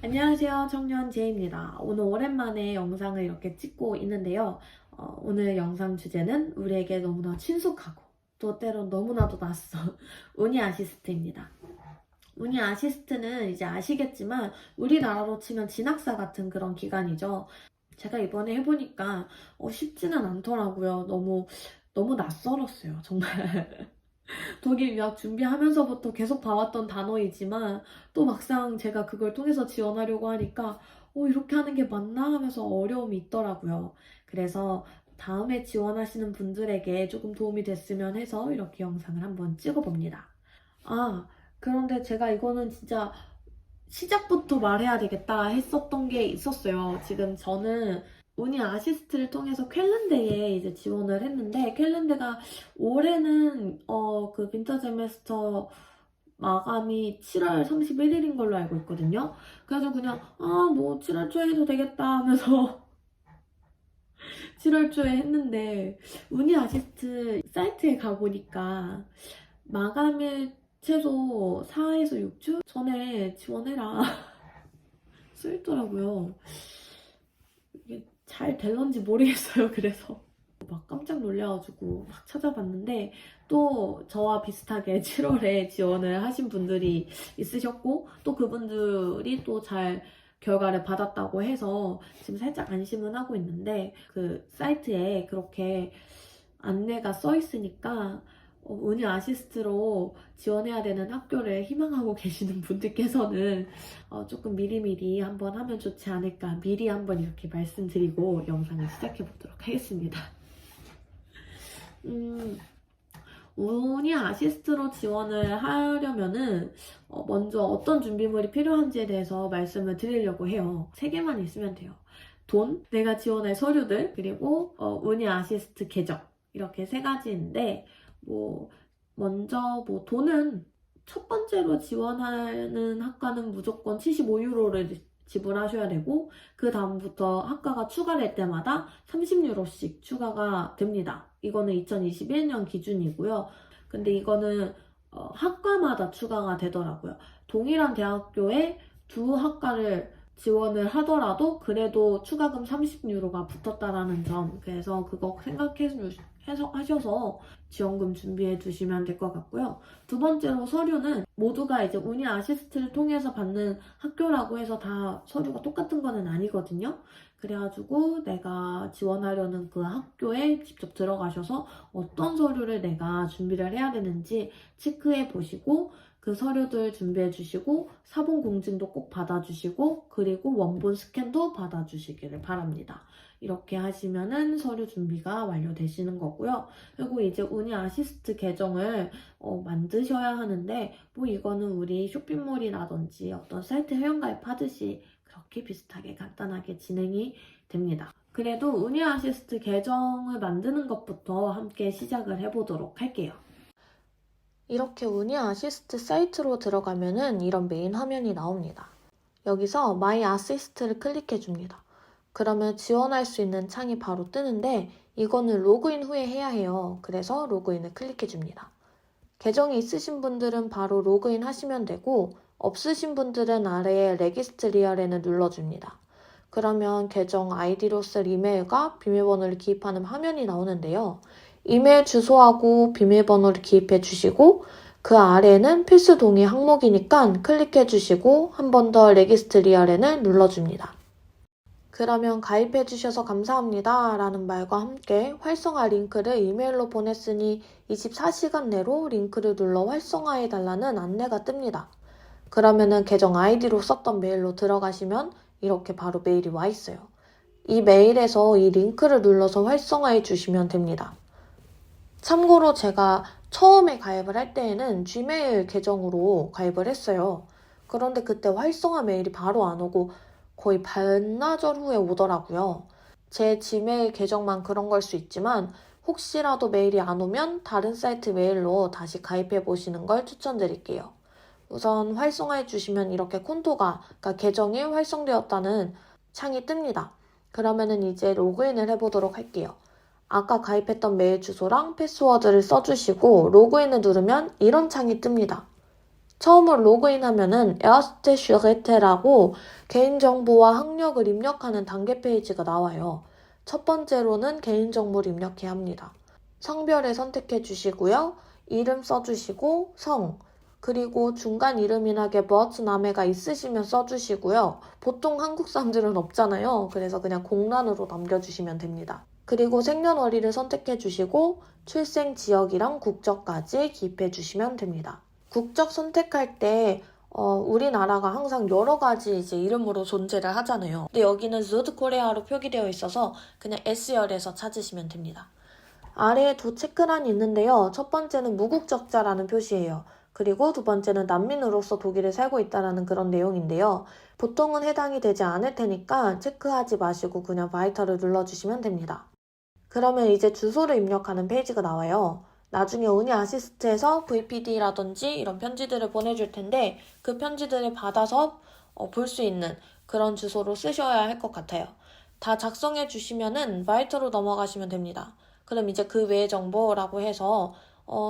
안녕하세요. 청년 제이입니다. 오늘 오랜만에 영상을 이렇게 찍고 있는데요. 오늘 영상 주제는 우리에게 너무나 친숙하고 또 때론 너무나도 낯선 우니 아시스트입니다. 우니 아시스트는 이제 아시겠지만 우리나라로 치면 진학사 같은 그런 기관이죠. 제가 이번에 해보니까 쉽지는 않더라고요. 너무 낯설었어요. 정말. 독일 유학 준비하면서부터 계속 봐왔던 단어이지만 또 막상 제가 그걸 통해서 지원하려고 하니까 이렇게 하는 게 맞나 하면서 어려움이 있더라고요. 그래서 다음에 지원하시는 분들에게 조금 도움이 됐으면 해서 이렇게 영상을 한번 찍어봅니다. 아, 그런데 제가 이거는 진짜 시작부터 말해야 되겠다 했었던 게 있었어요. 지금 저는 우니 아시스트를 통해서 쾰른대에 이제 지원을 했는데 쾰른대가 올해는 그 빈터 세메스터 마감이 7월 31일인 걸로 알고 있거든요. 그래서 그냥 뭐 7월 초에 해도 되겠다 하면서 7월 초에 했는데 우니 아시스트 사이트에 가보니까 마감일 최소 4에서 6주 전에 지원해라 써있더라고요. 이게 잘 될런지 모르겠어요. 그래서 막 깜짝 놀라가지고 막 찾아봤는데 또 저와 비슷하게 7월에 지원을 하신 분들이 있으셨고 또 그분들이 또 잘 결과를 받았다고 해서 지금 살짝 안심은 하고 있는데 그 사이트에 그렇게 안내가 써 있으니까 운이 아시스트로 지원해야 되는 학교를 희망하고 계시는 분들께서는 조금 미리미리 한번 하면 좋지 않을까 미리 한번 이렇게 말씀드리고 영상을 시작해 보도록 하겠습니다. 운이 아시스트로 지원을 하려면은 먼저 어떤 준비물이 필요한지에 대해서 말씀을 드리려고 해요. 3개만 있으면 돼요. 돈, 내가 지원할 서류들, 그리고 운이 아시스트 계정 이렇게 3가지인데 먼저 돈은 첫 번째로 지원하는 학과는 무조건 75유로를 지불하셔야 되고 그 다음부터 학과가 추가될 때마다 30유로씩 추가가 됩니다. 이거는 2021년 기준이고요. 근데 이거는 학과마다 추가가 되더라고요. 동일한 대학교에 두 학과를 지원을 하더라도 그래도 추가금 30유로가 붙었다라는 점. 그래서 그거 하셔서 지원금 준비해 두시면 될 것 같고요. 두 번째로 서류는 모두가 이제 우니 아시스트를 통해서 받는 학교라고 해서 다 서류가 똑같은 거는 아니거든요. 그래가지고 내가 지원하려는 그 학교에 직접 들어가셔서 어떤 서류를 내가 준비를 해야 되는지 체크해 보시고 그 서류들 준비해 주시고 사본 공증도 꼭 받아주시고 그리고 원본 스캔도 받아주시기를 바랍니다. 이렇게 하시면은 서류 준비가 완료되시는 거고요. 그리고 이제 우니 아시스트 계정을 만드셔야 하는데 이거는 우리 쇼핑몰이라든지 어떤 사이트 회원가입 하듯이 그렇게 비슷하게 간단하게 진행이 됩니다. 그래도 우니 아시스트 계정을 만드는 것부터 함께 시작을 해보도록 할게요. 이렇게 우니 아시스트 사이트로 들어가면은 이런 메인 화면이 나옵니다. 여기서 마이 아시스트를 클릭해 줍니다. 그러면 지원할 수 있는 창이 바로 뜨는데 이거는 로그인 후에 해야 해요. 그래서 로그인을 클릭해 줍니다. 계정이 있으신 분들은 바로 로그인 하시면 되고 없으신 분들은 아래에 레기스트리얼에는 눌러줍니다. 그러면 계정 아이디로 쓸 이메일과 비밀번호를 기입하는 화면이 나오는데요. 이메일 주소하고 비밀번호를 기입해 주시고 그 아래에는 필수 동의 항목이니까 클릭해 주시고 한 번 더 레기스트리얼에는 눌러줍니다. 그러면 가입해 주셔서 감사합니다 라는 말과 함께 활성화 링크를 이메일로 보냈으니 24시간 내로 링크를 눌러 활성화해 달라는 안내가 뜹니다. 그러면은 계정 아이디로 썼던 메일로 들어가시면 이렇게 바로 메일이 와 있어요. 이 메일에서 이 링크를 눌러서 활성화해 주시면 됩니다. 참고로 제가 처음에 가입을 할 때에는 지메일 계정으로 가입을 했어요. 그런데 그때 활성화 메일이 바로 안 오고 거의 반나절 후에 오더라고요. 제 지메일 계정만 그런 걸 수 있지만 혹시라도 메일이 안 오면 다른 사이트 메일로 다시 가입해 보시는 걸 추천드릴게요. 우선 활성화해 주시면 이렇게 콘토가, 그러니까 계정이 활성되었다는 창이 뜹니다. 그러면은 이제 로그인을 해보도록 할게요. 아까 가입했던 메일 주소랑 패스워드를 써주시고 로그인을 누르면 이런 창이 뜹니다. 처음으로 로그인하면은 Erste Schritt라고 개인정보와 학력을 입력하는 단계 페이지가 나와요. 첫 번째로는 개인정보를 입력해야 합니다. 성별을 선택해 주시고요. 이름 써주시고 성, 그리고 중간 이름이나 Geburtsname가 있으시면 써주시고요. 보통 한국 사람들은 없잖아요. 그래서 그냥 공란으로 남겨주시면 됩니다. 그리고 생년월일을 선택해 주시고 출생 지역이랑 국적까지 기입해 주시면 됩니다. 국적 선택할 때 우리나라가 항상 여러 가지 이제 이름으로 존재를 하잖아요. 근데 여기는 südkorea로 표기되어 있어서 그냥 S열에서 찾으시면 됩니다. 아래에 두 체크란이 있는데요. 첫 번째는 무국적자라는 표시예요. 그리고 두 번째는 난민으로서 독일에 살고 있다는 그런 내용인데요. 보통은 해당이 되지 않을 테니까 체크하지 마시고 그냥 바이터를 눌러주시면 됩니다. 그러면 이제 주소를 입력하는 페이지가 나와요. 나중에 은희 아시스트에서 VPD라든지 이런 편지들을 보내줄 텐데 그 편지들을 받아서 볼 수 있는 그런 주소로 쓰셔야 할 것 같아요. 다 작성해 주시면은 바이터로 넘어가시면 됩니다. 그럼 이제 그 외의 정보라고 해서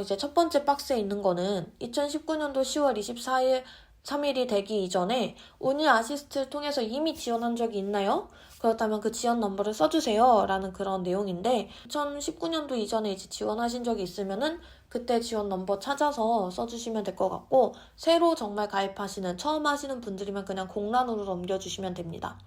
이제 첫 번째 박스에 있는 거는 2019년도 10월 24일 3일이 되기 이전에 은희 아시스트를 통해서 이미 지원한 적이 있나요? 그렇다면 그 지원 넘버를 써주세요 라는 그런 내용인데 2019년도 이전에 이제 지원하신 적이 있으면은 그때 지원 넘버 찾아서 써주시면 될 것 같고 새로 정말 가입하시는 처음 하시는 분들이면 그냥 공란으로 넘겨주시면 됩니다.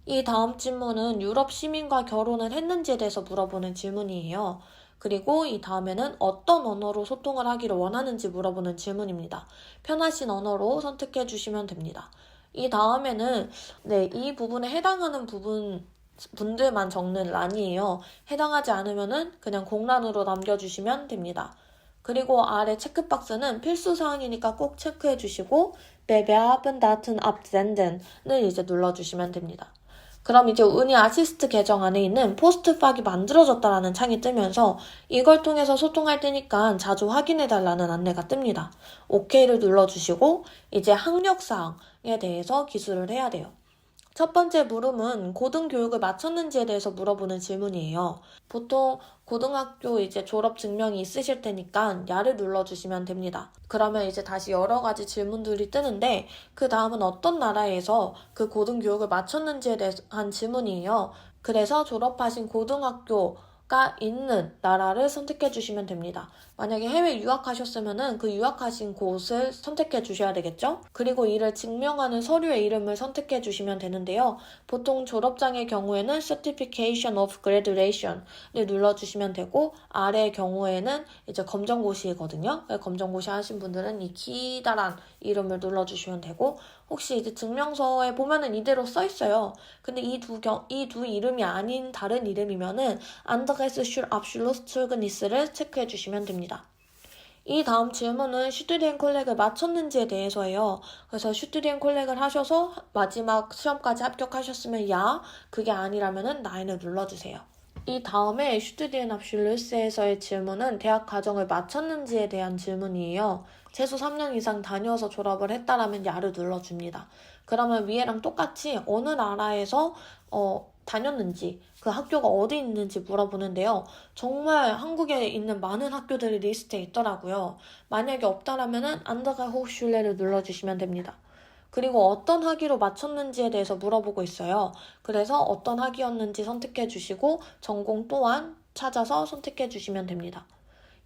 이 다음 질문은 유럽 시민과 결혼을 했는지에 대해서 물어보는 질문이에요. 그리고 이 다음에는 어떤 언어로 소통을 하기를 원하는지 물어보는 질문입니다. 편하신 언어로 선택해 주시면 됩니다. 이 다음에는 이 부분에 해당하는 분들만 적는 란이에요. 해당하지 않으면은 그냥 공란으로 남겨주시면 됩니다. 그리고 아래 체크박스는 필수사항이니까 꼭 체크해 주시고 Bewerben Daten absenden을 이제 눌러주시면 됩니다. 그럼 이제 은희 아시스트 계정 안에 있는 포스트 팍이 만들어졌다라는 창이 뜨면서 이걸 통해서 소통할 테니까 자주 확인해달라는 안내가 뜹니다. OK를 눌러주시고 이제 학력사항에 대해서 기술을 해야 돼요. 첫 번째 물음은 고등교육을 마쳤는지에 대해서 물어보는 질문이에요. 보통 고등학교 이제 졸업 증명이 있으실 테니까 야를 눌러주시면 됩니다. 그러면 이제 다시 여러 가지 질문들이 뜨는데 그 다음은 어떤 나라에서 그 고등교육을 마쳤는지에 대한 질문이에요. 그래서 졸업하신 고등학교가 있는 나라를 선택해 주시면 됩니다. 만약에 해외 유학하셨으면은 그 유학하신 곳을 선택해 주셔야 되겠죠? 그리고 이를 증명하는 서류의 이름을 선택해 주시면 되는데요. 보통 졸업장의 경우에는 Certification of Graduation을 눌러주시면 되고 아래의 경우에는 이제 검정고시거든요. 검정고시 하신 분들은 이 기다란 이름을 눌러주시면 되고 혹시 이제 증명서에 보면은 이대로 써 있어요. 근데 이 두 이름이 아닌 다른 이름이면은 Anderes für Abschlusszeugnis를 체크해 주시면 됩니다. 이 다음 질문은 슈투디엔 콜렉을 마쳤는지에 대해서예요. 그래서 슈투디엔 콜렉을 하셔서 마지막 시험까지 합격하셨으면 야, 그게 아니라면은 나인을 눌러주세요. 이 다음에 슈투디엔 압슐루스에서의 질문은 대학 과정을 마쳤는지에 대한 질문이에요. 최소 3년 이상 다녀서 졸업을 했다라면 야를 눌러줍니다. 그러면 위에랑 똑같이 어느 나라에서 다녔는지 그 학교가 어디 있는지 물어보는데요. 정말 한국에 있는 많은 학교들이 리스트에 있더라고요. 만약에 없다라면은 안다가 호슐레를 눌러주시면 됩니다. 그리고 어떤 학위로 마쳤는지에 대해서 물어보고 있어요. 그래서 어떤 학위였는지 선택해 주시고 전공 또한 찾아서 선택해 주시면 됩니다.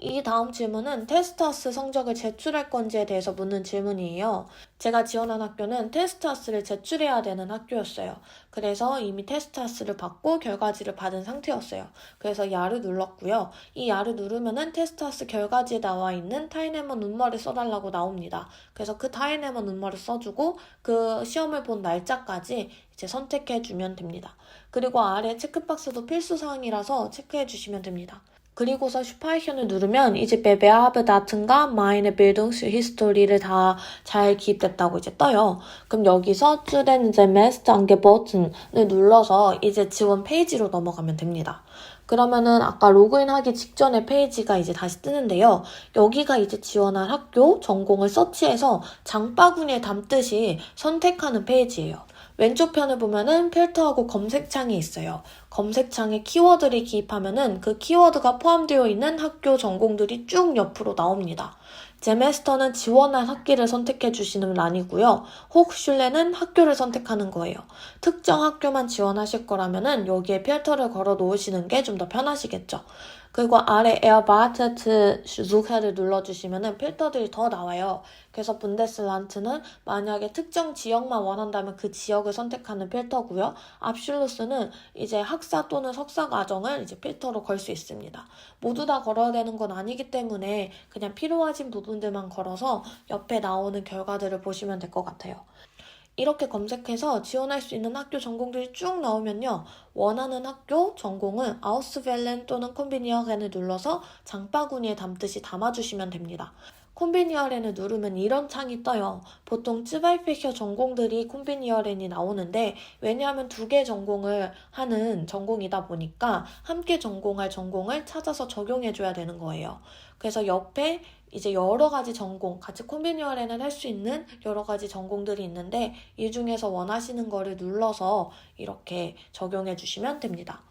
이 다음 질문은 테스트하스 성적을 제출할 건지에 대해서 묻는 질문이에요. 제가 지원한 학교는 테스트하스를 제출해야 되는 학교였어요. 그래서 이미 테스트하스를 받고 결과지를 받은 상태였어요. 그래서 야를 눌렀고요. 이 야를 누르면은 테스트하스 결과지에 나와 있는 타이네머 눈머를 써달라고 나옵니다. 그래서 그 타이네머 눈머를 써주고 그 시험을 본 날짜까지 이제 선택해주면 됩니다. 그리고 아래 체크박스도 필수사항이라서 체크해주시면 됩니다. 그리고서 슈파이션을 누르면 이제 Bewerbe Daten과 Meine Bildungshistory를 다 잘 기입됐다고 이제 떠요. 그럼 여기서 zu den Semesterangeboten을 눌러서 이제 지원 페이지로 넘어가면 됩니다. 그러면은 아까 로그인하기 직전의 페이지가 이제 다시 뜨는데요. 여기가 이제 지원할 학교, 전공을 서치해서 장바구니에 담듯이 선택하는 페이지예요. 왼쪽 편을 보면은 필터하고 검색창이 있어요. 검색창에 키워드를 기입하면은 그 키워드가 포함되어 있는 학교 전공들이 쭉 옆으로 나옵니다. 제메스터는 지원할 학기를 선택해 주시는 란이고요. 혹슐레는 학교를 선택하는 거예요. 특정 학교만 지원하실 거라면은 여기에 필터를 걸어 놓으시는 게 좀 더 편하시겠죠. 그리고 아래 에어바르트 수해를 눌러주시면은 필터들이 더 나와요. 그래서 분데스란트는 만약에 특정 지역만 원한다면 그 지역을 선택하는 필터고요. 압슐루스는 이제 학사 또는 석사 과정을 이제 필터로 걸 수 있습니다. 모두 다 걸어야 되는 건 아니기 때문에 그냥 필요하신 부분들만 걸어서 옆에 나오는 결과들을 보시면 될 것 같아요. 이렇게 검색해서 지원할 수 있는 학교 전공들이 쭉 나오면요. 원하는 학교 전공을 아우스밸렌 또는 콤비니어렌을 눌러서 장바구니에 담듯이 담아주시면 됩니다. 콤비니어렌을 누르면 이런 창이 떠요. 보통 쯔바이페혀 전공들이 콤비니어렌이 나오는데 왜냐하면 두 개 전공을 하는 전공이다 보니까 함께 전공할 전공을 찾아서 적용해줘야 되는 거예요. 그래서 옆에 이제 여러 가지 전공, 같이 콤비니어렌을 할 수 있는 여러 가지 전공들이 있는데 이 중에서 원하시는 거를 눌러서 이렇게 적용해 주시면 됩니다.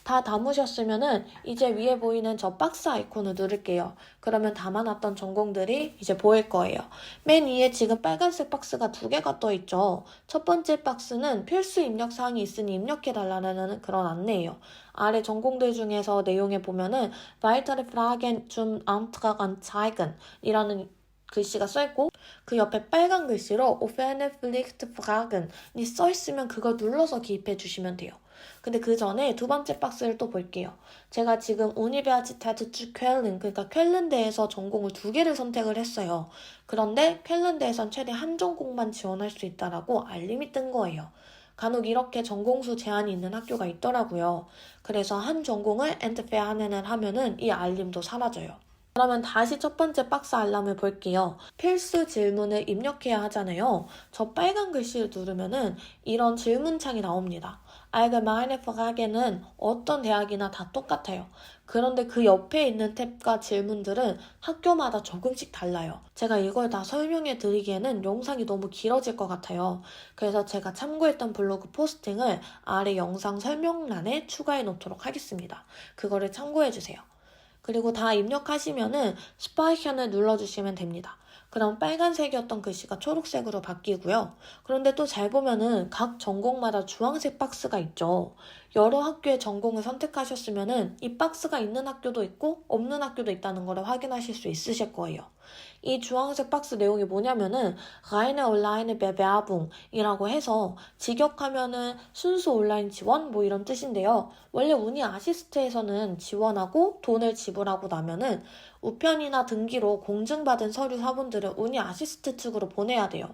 다 담으셨으면은 이제 위에 보이는 저 박스 아이콘을 누를게요. 그러면 담아놨던 전공들이 이제 보일 거예요. 맨 위에 지금 빨간색 박스가 두 개가 떠 있죠. 첫 번째 박스는 필수 입력 사항이 있으니 입력해달라는 그런 안내예요. 아래 전공들 중에서 내용에 보면은 weitere Fragen zum Antrag anzeigen 이라는 글씨가 써있고 그 옆에 빨간 글씨로 offene Pflicht Fragen이 써있으면 그걸 눌러서 기입해 주시면 돼요. 근데 그 전에 두 번째 박스를 또 볼게요. 제가 지금 Universität zu Köln, 그러니까 쾰른대에서 전공을 두 개를 선택을 했어요. 그런데 쾰른대에선 최대 한 전공만 지원할 수 있다라고 알림이 뜬 거예요. 간혹 이렇게 전공수 제한이 있는 학교가 있더라고요. 그래서 한 전공을 엔트페하넨을 하면은 이 알림도 사라져요. 그러면 다시 첫 번째 박스 알람을 볼게요. 필수 질문을 입력해야 하잖아요. 저 빨간 글씨를 누르면은 이런 질문창이 나옵니다. allgemeine Frage는 어떤 대학이나 다 똑같아요. 그런데 그 옆에 있는 탭과 질문들은 학교마다 조금씩 달라요. 제가 이걸 다 설명해 드리기에는 영상이 너무 길어질 것 같아요. 그래서 제가 참고했던 블로그 포스팅을 아래 영상 설명란에 추가해 놓도록 하겠습니다. 그거를 참고해 주세요. 그리고 다 입력하시면은 스파이션을 눌러주시면 됩니다. 그럼 빨간색이었던 글씨가 초록색으로 바뀌고요. 그런데 또 잘 보면은 각 전공마다 주황색 박스가 있죠. 여러 학교의 전공을 선택하셨으면은 이 박스가 있는 학교도 있고 없는 학교도 있다는 걸 확인하실 수 있으실 거예요. 이 주황색 박스 내용이 뭐냐면은 reine Online Bewerbung이라고 해서 직역하면은 순수 온라인 지원 뭐 이런 뜻인데요. 원래 우니 아시스트에서는 지원하고 돈을 지불하고 나면은 우편이나 등기로 공증받은 서류 사본들을 우니 아시스트 측으로 보내야 돼요.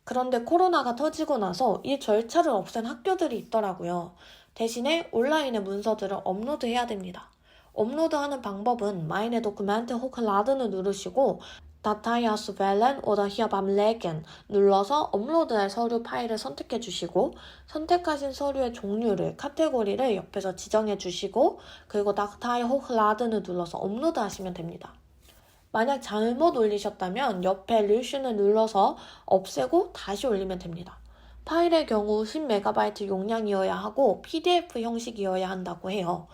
그런데 코로나가 터지고 나서 이 절차를 없앤 학교들이 있더라고요. 대신에 온라인의 문서들을 업로드해야 됩니다. 업로드하는 방법은 Meine Dokumente hochladen을 누르시고 Datei auswählen oder hier beim Legen 눌러서 업로드할 서류 파일을 선택해 주시고 선택하신 서류의 종류를, 카테고리를 옆에서 지정해 주시고 그리고 Datei hochladen을 눌러서 업로드 하시면 됩니다. 만약 잘못 올리셨다면 옆에 르슈를 눌러서 없애고 다시 올리면 됩니다. 파일의 경우 10MB 용량이어야 하고 PDF 형식이어야 한다고 해요.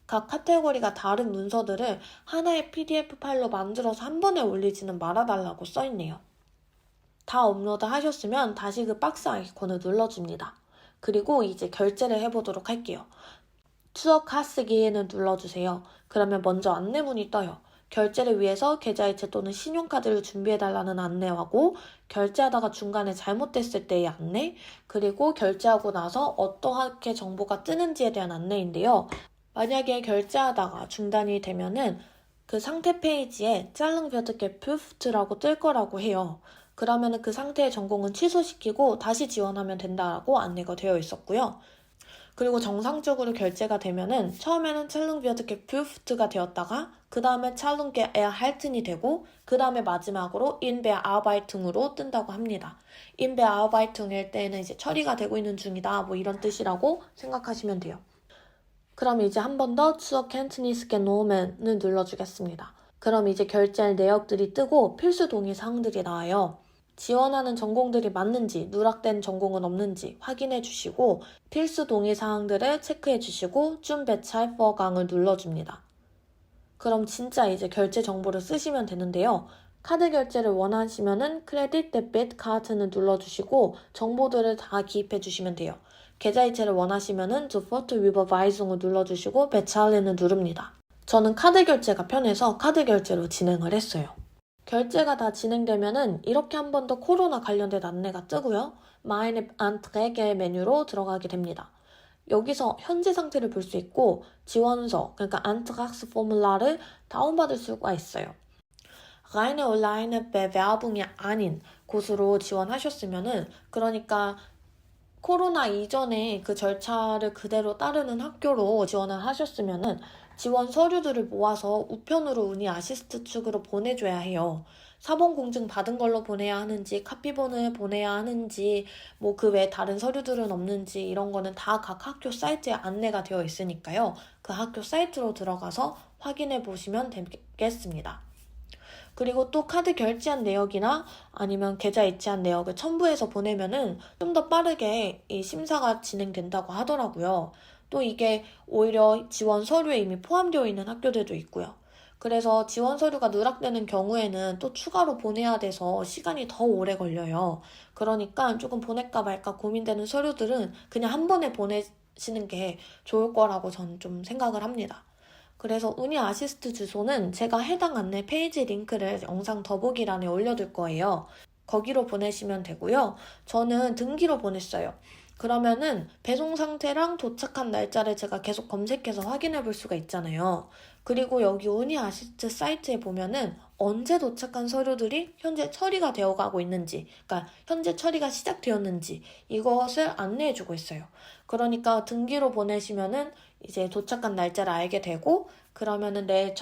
각 카테고리가 다른 문서들을 하나의 PDF 파일로 만들어서 한 번에 올리지는 말아달라고 써있네요. 다 업로드 하셨으면 다시 그 박스 아이콘을 눌러줍니다. 그리고 이제 결제를 해보도록 할게요. 추억 카스기에는 눌러주세요. 그러면 먼저 안내문이 떠요. 결제를 위해서 계좌이체 또는 신용카드를 준비해달라는 안내하고 결제하다가 중간에 잘못됐을 때의 안내 그리고 결제하고 나서 어떠하게 정보가 뜨는지에 대한 안내인데요. 만약에 결제하다가 중단이 되면은 그 상태 페이지에 짤릉 벼드게 푸프트라고 뜰 거라고 해요. 그러면은 그 상태의 전공은 취소시키고 다시 지원하면 된다고 안내가 되어 있었고요. 그리고 정상적으로 결제가 되면은 처음에는 찰룽 벼드게 푸프트가 되었다가 그 다음에 찰룽게 에어 할튼이 되고 그 다음에 마지막으로 인베 아바이퉁으로 뜬다고 합니다. 인베 아바이퉁일 때는 이제 처리가 되고 있는 중이다 뭐 이런 뜻이라고 생각하시면 돼요. 그럼 이제 한 번 더 추억 캔트니스게 노멘을 눌러주겠습니다. 그럼 이제 결제할 내역들이 뜨고 필수 동의 사항들이 나와요. 지원하는 전공들이 맞는지 누락된 전공은 없는지 확인해 주시고 필수 동의 사항들을 체크해 주시고 좀 배찰 퍼강을 눌러줍니다. 그럼 진짜 이제 결제 정보를 쓰시면 되는데요. 카드 결제를 원하시면은 크레딧, 데빗, 카드는 눌러주시고 정보들을 다 기입해 주시면 돼요. 계좌이체를 원하시면은 Sofort Überweisung을 눌러주시고 Bezahl은을 누릅니다. 저는 카드 결제가 편해서 카드 결제로 진행을 했어요. 결제가 다 진행되면은 이렇게 한 번 더 코로나 관련된 안내가 뜨고요. Meine Anträge 메뉴로 들어가게 됩니다. 여기서 현재 상태를 볼 수 있고 지원서, 그러니까 Antragsformular을 다운받을 수가 있어요. reine online Bewerbung이 아닌 곳으로 지원하셨으면은, 그러니까 코로나 이전에 그 절차를 그대로 따르는 학교로 지원을 하셨으면은 지원 서류들을 모아서 우편으로 운이 아시스트 측으로 보내줘야 해요. 사본 공증 받은 걸로 보내야 하는지, 카피본을 보내야 하는지, 뭐 그 외에 다른 서류들은 없는지 이런 거는 다 각 학교 사이트에 안내가 되어 있으니까요. 그 학교 사이트로 들어가서 확인해 보시면 되겠습니다. 그리고 또 카드 결제한 내역이나 아니면 계좌 이체한 내역을 첨부해서 보내면은 좀 더 빠르게 이 심사가 진행된다고 하더라고요. 또 이게 오히려 지원 서류에 이미 포함되어 있는 학교들도 있고요. 그래서 지원 서류가 누락되는 경우에는 또 추가로 보내야 돼서 시간이 더 오래 걸려요. 그러니까 조금 보낼까 말까 고민되는 서류들은 그냥 한 번에 보내시는 게 좋을 거라고 저는 좀 생각을 합니다. 그래서 운이 아시스트 주소는 제가 해당 안내 페이지 링크를 영상 더보기란에 올려둘 거예요. 거기로 보내시면 되고요. 저는 등기로 보냈어요. 그러면은 배송 상태랑 도착한 날짜를 제가 계속 검색해서 확인해 볼 수가 있잖아요. 그리고 여기 운이 아시스트 사이트에 보면은 언제 도착한 서류들이 현재 처리가 되어 가고 있는지, 그러니까 현재 처리가 시작되었는지 이것을 안내해 주고 있어요. 그러니까 등기로 보내시면은 이제 도착한 날짜를 알게 되고, 그러면은 내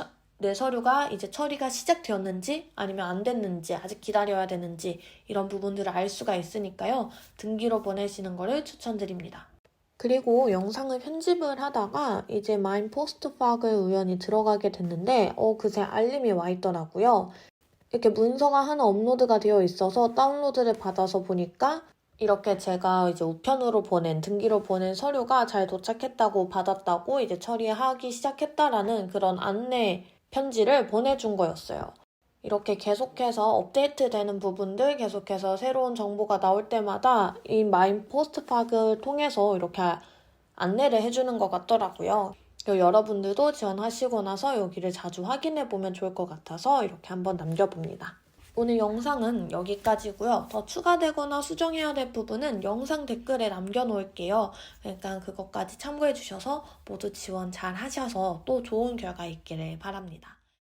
서류가 이제 처리가 시작되었는지 아니면 안 됐는지, 아직 기다려야 되는지 이런 부분들을 알 수가 있으니까요. 등기로 보내시는 거를 추천드립니다. 그리고 영상을 편집을 하다가 이제 마인 포스트팍을 우연히 들어가게 됐는데 그새 알림이 와 있더라고요. 이렇게 문서가 하나 업로드가 되어 있어서 다운로드를 받아서 보니까 이렇게 제가 이제 우편으로 등기로 보낸 서류가 잘 도착했다고, 받았다고, 이제 처리하기 시작했다라는 그런 안내 편지를 보내준 거였어요. 이렇게 계속해서 업데이트되는 부분들, 계속해서 새로운 정보가 나올 때마다 이 마인 포스트팍을 통해서 이렇게 안내를 해주는 것 같더라고요. 여러분들도 지원하시고 나서 여기를 자주 확인해 보면 좋을 것 같아서 이렇게 한번 남겨봅니다. 오늘 영상은 여기까지고요. 더 추가되거나 수정해야 될 부분은 영상 댓글에 남겨놓을게요. 그러니까 그것까지 참고해 주셔서 모두 지원 잘 하셔서 또 좋은 결과 있기를 바랍니다.